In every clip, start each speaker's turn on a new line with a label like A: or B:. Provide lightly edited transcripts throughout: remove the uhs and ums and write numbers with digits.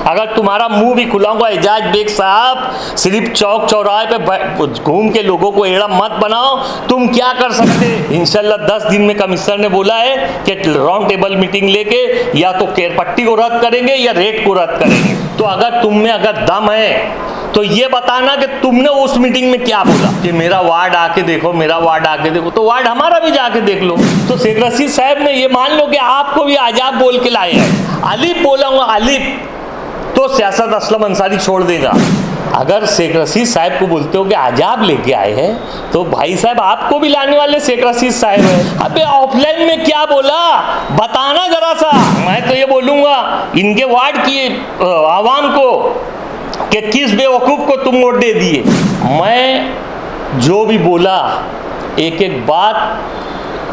A: अगर तुम्हारा मुंह भी खुला होगा एजाज बेग साहब, सिर्फ चौक चौराहे पे घूम के लोगों को एड़ा मत बनाओ। तुम क्या कर सकते? इंशाल्लाह 10 दिन में कमिश्नर ने बोला है कि राउंड टेबल मीटिंग लेके या तो केरपट्टी को रद्द करेंगे या रेट को रद्द करेंगे। तो अगर तुम में अगर दम है तो ये बताना कि तुमने उस मीटिंग में क्या बोला कि मेरा वार्ड आके देखो, मेरा वार्ड आके देखो। तो वार्ड हमारा भी जाके देख लो। तो शेख रशीद साहब ने ये मान लो कि आपको भी आजाब बोल के लाए हैं। अलीफ बोला अलीफ तो सियासत असलम अंसारी छोड़ देगा। अगर शेख रशीद साहब को बोलते हो कि आजाब लेके आए हैं तो भाई साहब आपको भी लाने वाले शेख रशीद साहब हैं। अबे ऑफलाइन में क्या बोला बताना जरा सा। मैं तो ये बोलूँगा इनके वार्ड की आवाम को कि किस बेवकूफ़ को तुम वोट दे दिए। मैं जो भी बोला एक एक बात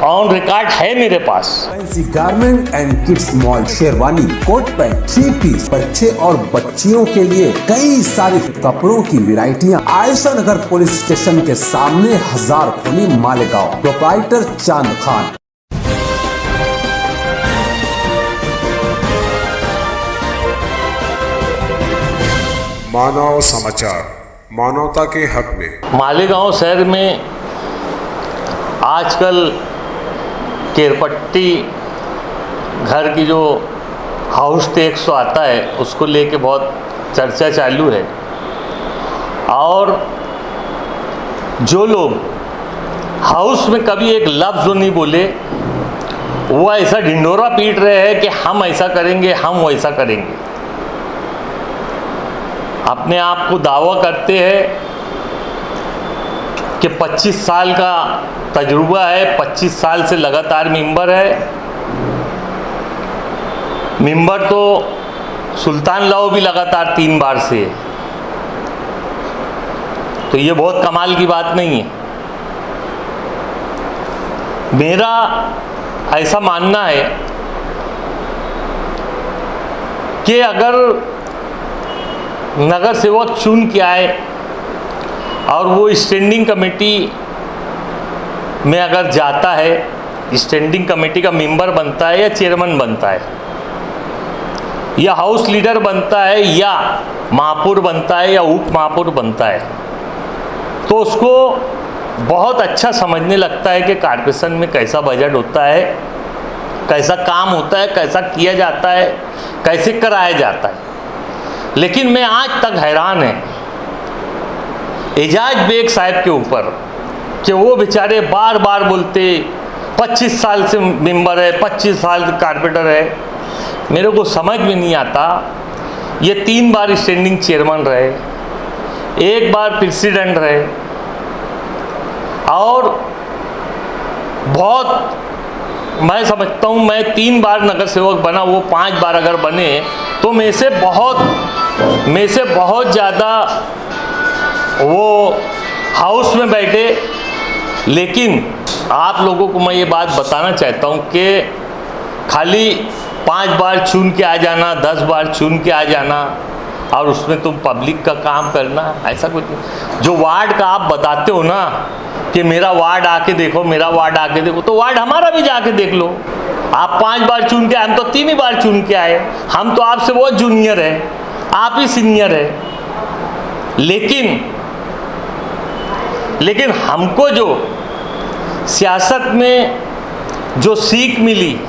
A: ऑन रिकॉर्ड है मेरे पास।
B: Fancy garment and kids mall, sherwani, coat pant, 3 piece, बच्चे और बच्चियों के लिए कई सारे कपड़ों की वैरायटियां आयशा नगर पुलिस स्टेशन के सामने, हजार खोली, मालेगांव। प्रोप्राइटर चांद खान।
C: मानव समाचार, मानवता के हक में।
A: मालेगांव शहर में आजकल केरपट्टी घर की जो हाउस टैक्स आता है उसको लेके बहुत चर्चा चालू है। और जो लोग हाउस में कभी एक लफ्ज़ नहीं बोले वो ऐसा ढिंढोरा पीट रहे हैं कि हम ऐसा करेंगे, हम वैसा करेंगे। अपने आप को दावा करते हैं कि 25 साल का तजुर्बा है, 25 साल से लगातार मेंबर है। मेंबर तो सुल्तान लाओ भी लगातार 3 बार से है। तो ये बहुत कमाल की बात नहीं है। मेरा ऐसा मानना है कि अगर नगर सेवक चुन के आए और वो स्टैंडिंग कमेटी में अगर जाता है, स्टैंडिंग कमेटी का मेंबर बनता है या चेयरमैन बनता है या हाउस लीडर बनता है या महापौर बनता है या उप महापौर बनता है, तो उसको बहुत अच्छा समझने लगता है कि कॉर्पोरेशन में कैसा बजट होता है, कैसा काम होता है, कैसा किया जाता है, कैसे कराया जाता है। लेकिन मैं आज तक हैरान है एजाज बेग साहब के ऊपर कि वो बेचारे बार बार बोलते 25 साल से मेंबर है, 25 साल कारपोरेटर है। मेरे को समझ में नहीं आता। ये 3 बार स्टैंडिंग चेयरमैन रहे, 1 बार प्रेसिडेंट रहे और बहुत, मैं समझता हूँ मैं 3 बार नगर सेवक बना, वो 5 बार अगर बने तो में से बहुत ज़्यादा वो हाउस में बैठे। लेकिन आप लोगों को मैं ये बात बताना चाहता हूँ कि खाली 5 बार चुन के आ जाना, 10 बार चुन के आ जाना और उसमें तुम पब्लिक का काम करना, ऐसा कुछ नहीं। जो वार्ड का आप बताते हो ना कि मेरा वार्ड आके देखो, मेरा वार्ड आके देखो, तो वार्ड हमारा भी जाके देख लो। आप 5 बार चुन के, हम तो 3 ही बार चुन के आए। हम तो आपसे बहुत जूनियर है, आप ही सीनियर है। लेकिन हमको जो सियासत में जो सीख मिली,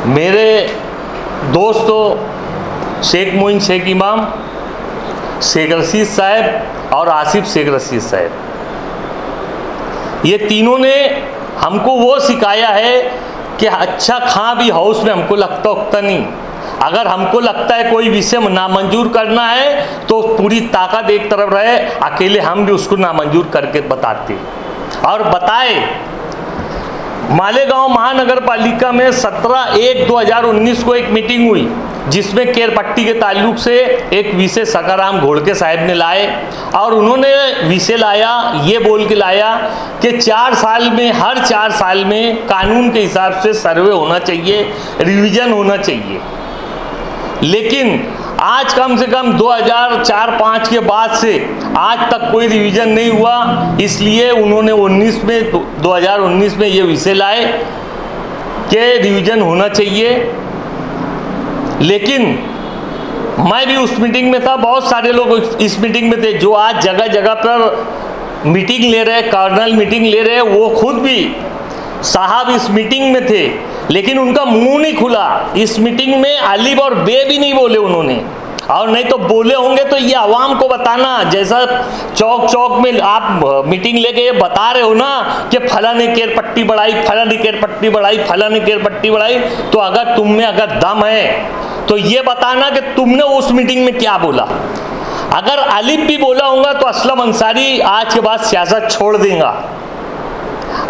A: मेरे दोस्तों शेख मोइन शेख इमाम, शेख रशीद साहब और आसिफ शेख रशीद साहब, ये तीनों ने हमको वो सिखाया है कि अच्छा खां भी हाउस में हमको लगता नहीं। अगर हमको लगता है कोई विषय नामंजूर करना है तो पूरी ताकत एक तरफ रहे, अकेले हम भी उसको नामंजूर करके बताते और बताए। मालेगांव महानगर पालिका में 17/1/2019 को एक मीटिंग हुई जिसमें केरपट्टी के ताल्लुक से एक विषय सकाराम घोड़के साहब ने लाए और उन्होंने विषय लाया, ये बोल के लाया कि 4 साल में, हर 4 साल में कानून के हिसाब से सर्वे होना चाहिए, रिवीजन होना चाहिए। लेकिन आज कम से कम 2004-05 के बाद से आज तक कोई रिवीजन नहीं हुआ। इसलिए उन्होंने 2019 में ये विषय लाए कि रिवीजन होना चाहिए लेकिन मैं भी उस मीटिंग में था, बहुत सारे लोग इस मीटिंग में थे जो आज जगह जगह पर मीटिंग ले रहे, कर्नल मीटिंग ले रहे, वो खुद भी साहब इस मीटिंग में थे, लेकिन उनका मुंह नहीं खुला। इस मीटिंग में अलीब और बे भी नहीं बोले उन्होंने, और नहीं तो बोले होंगे तो ये आवाम को बताना। जैसा चौक चौक में आप मीटिंग लेके ये बता रहे हो ना कि फला ने केर पट्टी बढ़ाई, फला ने केर पट्टी बढ़ाई, फला ने केर पट्टी बढ़ाई, तो अगर तुम में अगर दम है तो ये बताना कि तुमने उस मीटिंग में क्या बोला। अगर अलीब भी बोला होगा तो असलम अंसारी आज के बाद सियासत छोड़ देगा।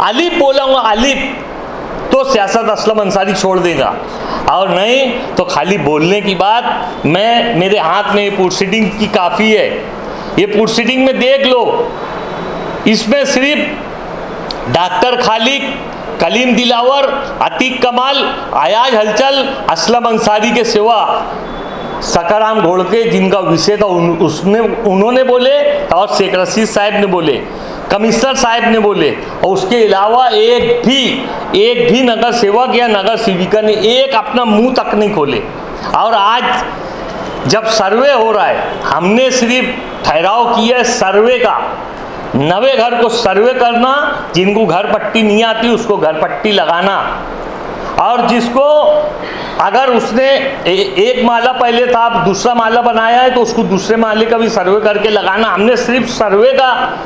A: अलीब बोला होगा, अलीब, तो सियासत असलम अंसारी छोड़ देगा, और नहीं तो खाली बोलने की बात। मेरे हाथ में ये प्रोसीडिंग की काफ़ी है, ये प्रोसीडिंग में देख लो। इसमें सिर्फ डॉक्टर खालिक, कलीम दिलावर, अतीक कमाल, अयाज हलचल, असलम अंसारी के सिवा सकाराम घोड़के जिनका विषय था उन्होंने बोले, और शेख रशीद साहब ने बोले, कमिश्नर साहब ने बोले, और उसके अलावा एक भी नगर सेवक या नगर सेविका ने एक अपना मुंह तक नहीं खोले। और आज जब सर्वे हो रहा है, हमने सिर्फ ठहराव किया सर्वे का, 90 घर को सर्वे करना, जिनको घर पट्टी नहीं आती उसको घर पट्टी लगाना, और जिसको अगर उसने एक माला पहले था, अब दूसरा माला बनाया है तो उसको दूसरे माले का भी सर्वे करके लगाना। हमने सिर्फ सर्वे का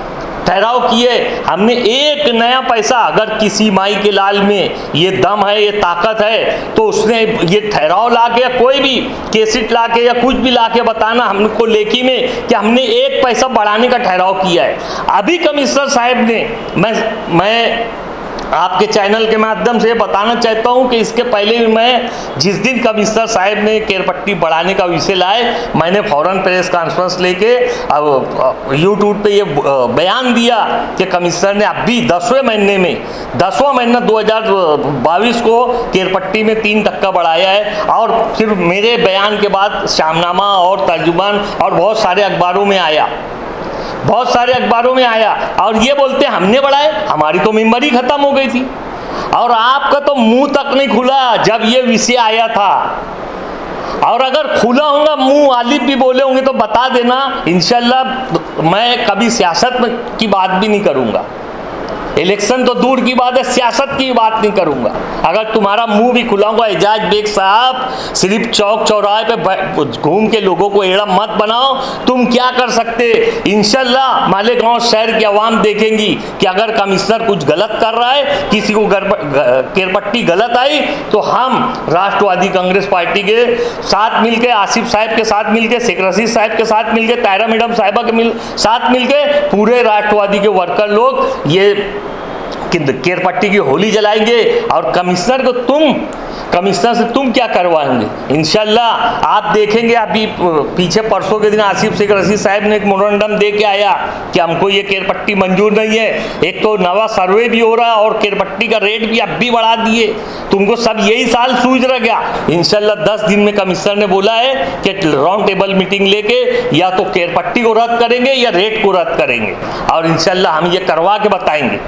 A: ठहराव किए, हमने एक नया पैसा, अगर किसी माई के लाल में ये दम है, ये ताकत है, तो उसने ये ठहराव ला के, कोई भी केसेट ला के या कुछ भी ला के बताना हमको लेखी में कि हमने एक पैसा बढ़ाने का ठहराव किया है। अभी कमिश्नर साहब ने, मैं आपके चैनल के माध्यम से बताना चाहता हूं कि इसके पहले भी मैं जिस दिन कमिश्नर साहब ने केरपट्टी बढ़ाने का विषय लाए, मैंने फौरन प्रेस कॉन्फ्रेंस लेके अब यूट्यूब पे ये बयान दिया कि कमिश्नर ने अभी 10वें महीना 2022 को केरपट्टी में 3% बढ़ाया है। और फिर मेरे बयान के बाद शामनामा और तर्जुमान और बहुत सारे अखबारों में आया, और ये बोलते हमने बढ़ाए, हमारी तो मेंबरी खत्म हो गई थी, और आपका तो मुंह तक नहीं खुला जब ये विषय आया था। और अगर खुला होगा मुंह, आलिफ भी बोले होंगे तो बता देना, इंशाल्लाह मैं कभी सियासत की बात भी नहीं करूंगा। इलेक्शन तो दूर की बात है, सियासत की बात नहीं करूंगा। अगर तुम्हारा मुंह भी खुला होगा, एजाज बेग साहब, सिर्फ चौक चौराहे पे घूम के लोगों को एड़ा मत बनाओ। तुम क्या कर सकते, इंशाल्लाह मालेगांव शहर की आवाम देखेंगी कि अगर कमिश्नर कुछ गलत कर रहा है, किसी को केरपट्टी गलत आई, तो हम राष्ट्रवादी कांग्रेस पार्टी के साथ मिलकर, आसिफ साहब के साथ मिलकर, शेख रशीद साहब के साथ मिलकर, तायरा मैडम साहिबा के साथ मिलकर, पूरे राष्ट्रवादी के वर्कर लोग ये केरपट्टी की होली जलाएंगे। और कमिश्नर से तुम क्या करवाएंगे, इंशाल्लाह आप देखेंगे। अभी पीछे परसों के दिन आसिफ शेख रशीद साहब ने एक मेमोरेंडम दे के आया कि हमको ये केरपट्टी मंजूर नहीं है। एक तो नवा सर्वे भी हो रहा है और केरपट्टी का रेट भी अब भी बढ़ा दिए। तुमको सब यही साल सूझ रह गया। इंशाल्लाह 10 दिन में कमिश्नर ने बोला है कि राउंड टेबल मीटिंग लेके या तो केरपट्टी को रद्द करेंगे या रेट को रद्द करेंगे, और इंशाल्लाह हम ये करवा के बताएंगे।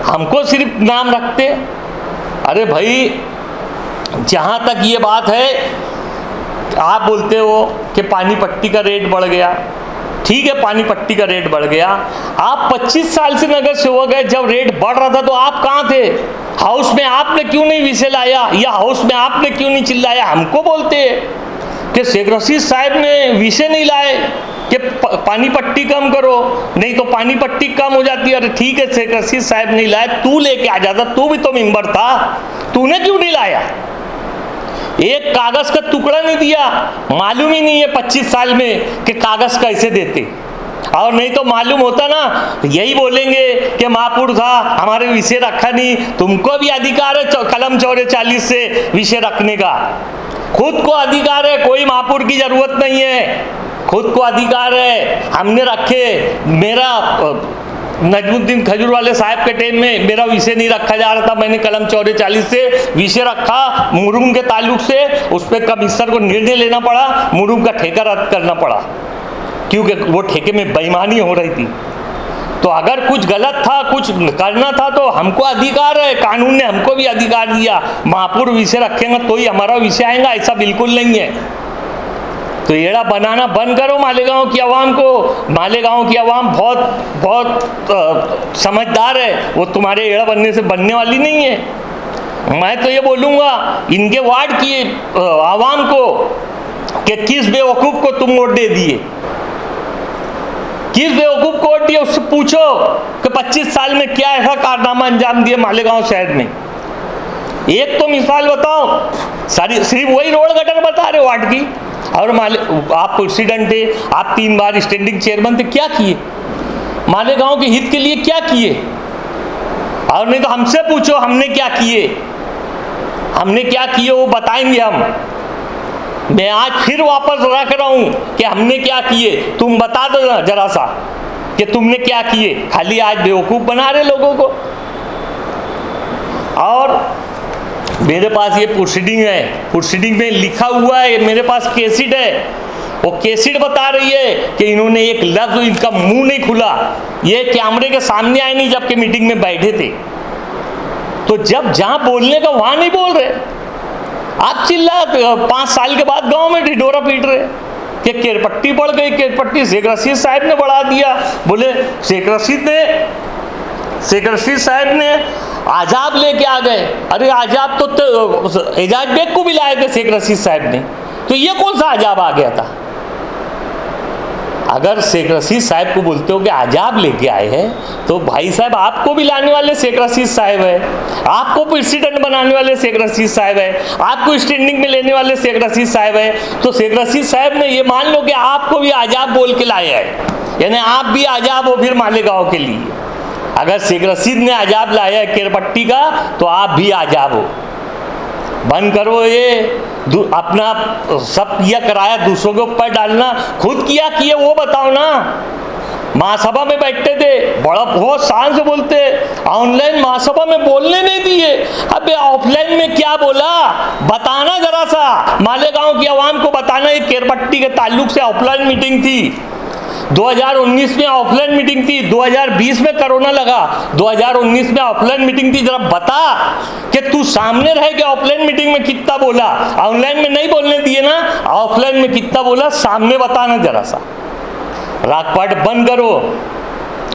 A: हमको सिर्फ नाम रखते, अरे भाई जहाँ तक ये बात है, आप बोलते हो कि पानी पट्टी का रेट बढ़ गया, ठीक है पानी पट्टी का रेट बढ़ गया। आप 25 साल से नगर सेवक है, जब रेट बढ़ रहा था तो आप कहाँ थे? हाउस में आपने क्यों नहीं विषय लाया, या हाउस में आपने क्यों नहीं चिल्लाया? हमको बोलते हैं कि शेख रशीद साहब ने विषय नहीं लाए कि पानी पट्टी कम करो, नहीं तो पानी पट्टी कम हो जाती है। अरे ठीक है शेख रशीद साहब नहीं लाए, तू लेके आ जाता, तू भी तो मेंबर था, तूने क्यों नहीं लाया? एक कागज का टुकड़ा नहीं दिया, मालूम ही नहीं है 25 साल में कि कागज कैसे देते। और नहीं तो मालूम होता ना, यही बोलेंगे कि महापुर था, हमारे विषय रखा नहीं। तुमको भी अधिकार है कलम 44 से विषय रखने का, खुद को अधिकार है, कोई महापुर की जरूरत नहीं है, खुद को अधिकार है। हमने रखे, मेरा नजमुद्दीन खजूरवाले साहब के टाइम में मेरा विषय नहीं रखा जा रहा था, मैंने कलम 44 से विषय रखा मुरुम के ताल्लुक से, उस पर कमिश्नर को निर्णय लेना पड़ा, मुरुम का ठेका रद्द करना पड़ा, क्योंकि वो ठेके में बेईमानी हो रही थी। तो अगर कुछ गलत था, कुछ करना था, तो हमको अधिकार है, कानून ने हमको भी अधिकार दिया। महापुर विषय रखेंगे तो ही हमारा विषय आएगा, ऐसा बिल्कुल नहीं है। तो एड़ा बनाना बंद करो मालेगांव की आवाम को। मालेगांव की आवाम बहुत समझदार है, वो तुम्हारे एड़ा बनने से बनने वाली नहीं है। मैं तो ये बोलूँगा इनके वार्ड की आवाम को कि किस बेवकूफ़ को तुम वोट दे दिए, किस बेवकूफ़ को वोट दिए, उससे पूछो कि 25 साल में क्या ऐसा कारनामा अंजाम दिए मालेगांव शहर में। एक तो मिसाल बताओ, सिर्फ वही रोड गटर बता रहे वार्ड की। और आप प्रेसिडेंट थे, आप 3 बार स्टैंडिंग चेयरमैन थे, क्या किए मालेगांव के हित के लिए, क्या किए? और नहीं तो हमसे पूछो हमने क्या किए, हमने क्या किए वो बताएंगे हम। मैं आज फिर वापस रख रहा हूं कि हमने क्या किए, तुम बता दो ना जरा सा कि तुमने क्या किए। खाली आज बेवकूफ़ बना रहे लोगों को। और मेरे पास ये प्रोसीडिंग है, प्रोसीडिंग में लिखा हुआ है, मेरे पास कैसेट है, वो कैसेट बता रही है कि इन्होंने एक लफ्ज़ इनका मुंह नहीं खुला, ये कैमरे के सामने आए नहीं जबकि मीटिंग में बैठे थे। तो जब जहां बोलने का वहां नहीं बोल रहे, आप चिल्ला 5 साल के बाद गांव में ढिढोरा पीट रहे कि केरपट्टी बढ़ गई, केरपट्टी शेख रशीद साहब ने बढ़ा दिया। बोले शेख रशीद साहब ने आजाब लेके आ गए। अरे आजाब तो एजाज बेग को भी लाए थे शेख रशीद साहब ने, तो ये कौन सा आजाब आ गया था? अगर शेख रशीद साहब को बोलते हो कि आजाब लेके आए हैं, तो भाई साहब आपको भी लाने वाले शेख रशीद साहब है, आपको प्रेसिडेंट बनाने वाले शेख रशीद साहब है, आपको स्टैंडिंग में लेने वाले शेख रशीद साहब है। तो शेख रशीद साहब ने ये मान लो कि आपको भी आजाब बोल के लाया है, यानी आप भी आजाब हो फिर मालेगांव के लिए। अगर शेख रशीद ने आजाब लाया है केरपट्टी का, तो आप भी आजाब हो। बंद करो ये अपना सब किया कराया दूसरों के ऊपर डालना, खुद किया किए वो बताओ ना। महासभा में बैठते थे, बड़ा बहुत शान से बोलते, ऑनलाइन महासभा में बोलने नहीं दिए। अबे ऑफलाइन में क्या बोला बताना जरा सा, मालेगांव की आवाम को बताना। ये केरपट्टी के ताल्लुक से ऑफलाइन मीटिंग थी, 2019 में ऑफलाइन मीटिंग थी, 2020 में कोरोना लगा, 2019 में ऑफलाइन मीटिंग थी। जरा बता कि तू सामने रह के ऑफलाइन मीटिंग में कितना बोला, ऑनलाइन में नहीं बोलने दिए ना, ऑफलाइन में कितना बोला सामने बताना जरा सा। रागपाट बंद करो।